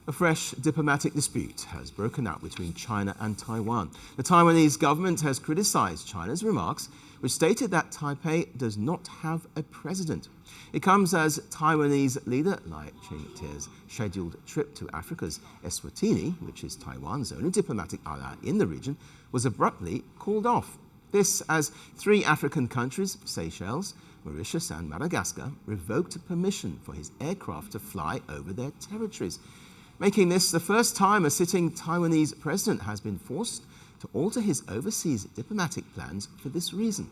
A fresh diplomatic dispute has broken out between China and Taiwan. The Taiwanese government has criticized China's remarks, which stated that Taipei does not have a president. It comes as Taiwanese leader Lai Ching-Te's scheduled trip to Africa's Eswatini, which is Taiwan's only diplomatic ally in the region, was abruptly called off. This as 3 African countries, Seychelles, Mauritius and Madagascar, revoked permission for his aircraft to fly over their territories, making this the first time a sitting Taiwanese president has been forced to alter his overseas diplomatic plans for this reason.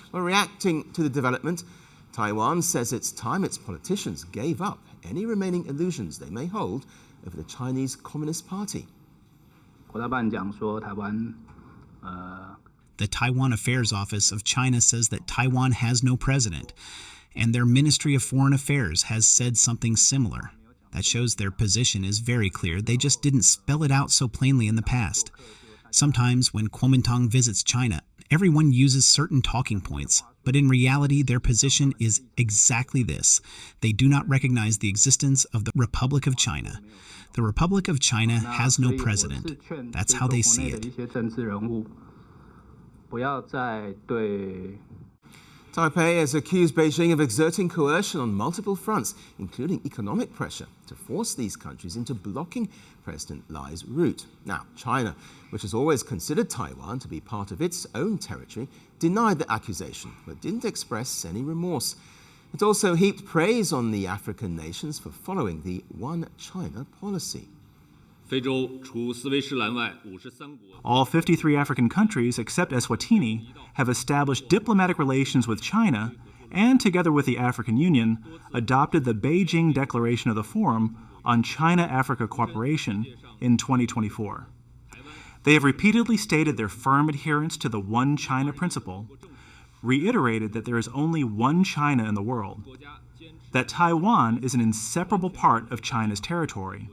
While reacting to the development, Taiwan says it's time its politicians gave up any remaining illusions they may hold over the Chinese Communist Party. The Taiwan Affairs Office of China says that Taiwan has no president, and their Ministry of Foreign Affairs has said something similar. That shows their position is very clear. They just didn't spell it out so plainly in the past. Sometimes when Kuomintang visits China, everyone uses certain talking points, but in reality their position is exactly this. They do not recognize the existence of the Republic of China. The Republic of China has no president. That's how they see it. Taipei has accused Beijing of exerting coercion on multiple fronts, including economic pressure, to force these countries into blocking President Lai's route. Now, China, which has always considered Taiwan to be part of its own territory, denied the accusation, but didn't express any remorse. It also heaped praise on the African nations for following the One China policy. All 53 African countries, except Eswatini, have established diplomatic relations with China and, together with the African Union, adopted the Beijing Declaration of the Forum on China-Africa Cooperation in 2024. They have repeatedly stated their firm adherence to the One China principle, reiterated that there is only one China in the world, that Taiwan is an inseparable part of China's territory,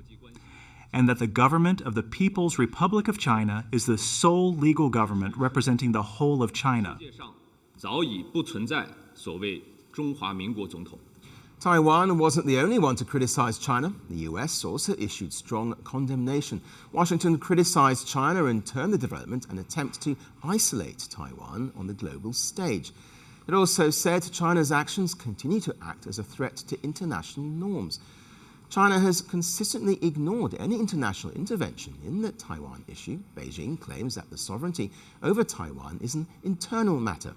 and that the government of the People's Republic of China is the sole legal government representing the whole of China. Taiwan wasn't the only one to criticize China. The US also issued strong condemnation. Washington criticized China and termed the development an attempt to isolate Taiwan on the global stage. It also said China's actions continue to act as a threat to international norms. China has consistently ignored any international intervention in the Taiwan issue. Beijing claims that the sovereignty over Taiwan is an internal matter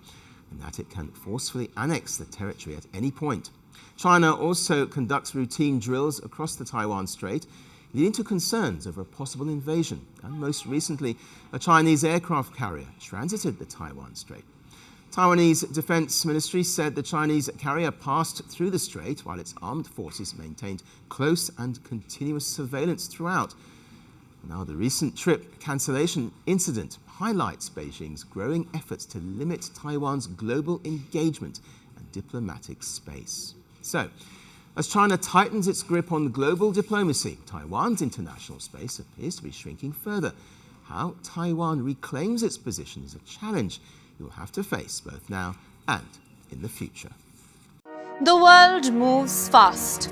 and that it can forcefully annex the territory at any point. China also conducts routine drills across the Taiwan Strait, leading to concerns over a possible invasion. And most recently, a Chinese aircraft carrier transited the Taiwan Strait. Taiwanese Defense Ministry said the Chinese carrier passed through the strait while its armed forces maintained close and continuous surveillance throughout. Now, the recent trip cancellation incident highlights Beijing's growing efforts to limit Taiwan's global engagement and diplomatic space. So, as China tightens its grip on global diplomacy, Taiwan's international space appears to be shrinking further. How Taiwan reclaims its position is a challenge it will have to face both now and in the future. The world moves fast.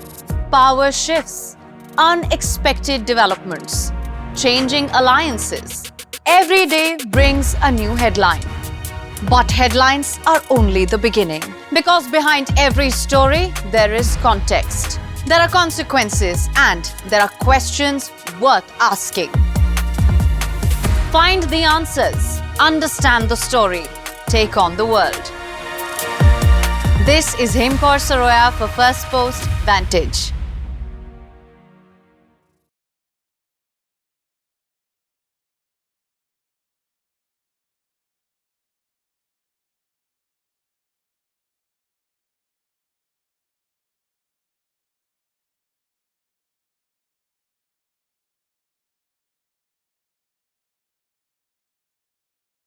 Power shifts, unexpected developments, changing alliances. Every day brings a new headline. But headlines are only the beginning. Because behind every story, there is context. There are consequences and there are questions worth asking. Find the answers, understand the story, take on the world. This is Himkor Saroya for Firstpost Vantage.